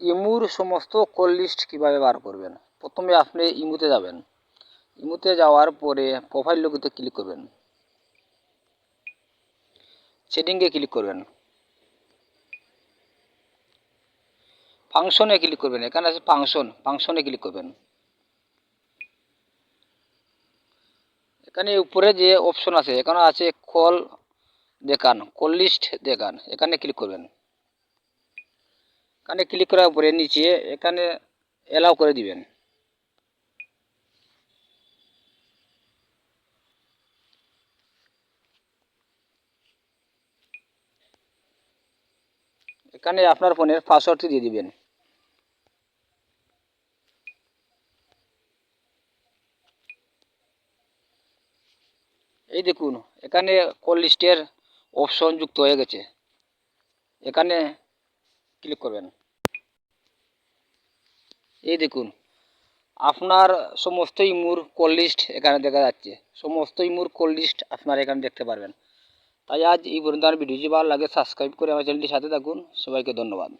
ইমুর সমস্ত call list কীভাবে বার করবেন। প্রথমে আপনি ইমুতে যাবেন। ইমুতে যাওয়ার পরে প্রোফাইল লোগোতে ক্লিক করবেন, সেটিংয়ে ক্লিক করবেন, ফাংশনে ক্লিক করবেন। এখানে আছে ফাংশনে ক্লিক করবেন। এখানে উপরে যে অপশন আছে এখানে আছে কল দেখান, কল লিস্ট দেখান, এখানে ক্লিক করবেন। এখানে ক্লিক করার পরে নিচে এখানে অ্যালাউ করে দিবেন। এখানে আপনার ফোনের পাসওয়ার্ডটি দিয়ে দিবেন। এই দেখুন এখানে কল লিস্টের অপশন যুক্ত হয়ে গেছে, এখানে ক্লিক করবেন। এই দেখুন আপনার সমস্ত ইমুর কল লিস্ট এখানে দেখা যাচ্ছে, সমস্ত ইমুর কল লিস্ট আপনারা এখানে দেখতে পারবেন। তাই আজ এই পর্যন্ত। আর ভিডিওটি ভালো লাগে সাবস্ক্রাইব করে আমার চ্যানেলটির সাথে থাকুন। সবাইকে ধন্যবাদ।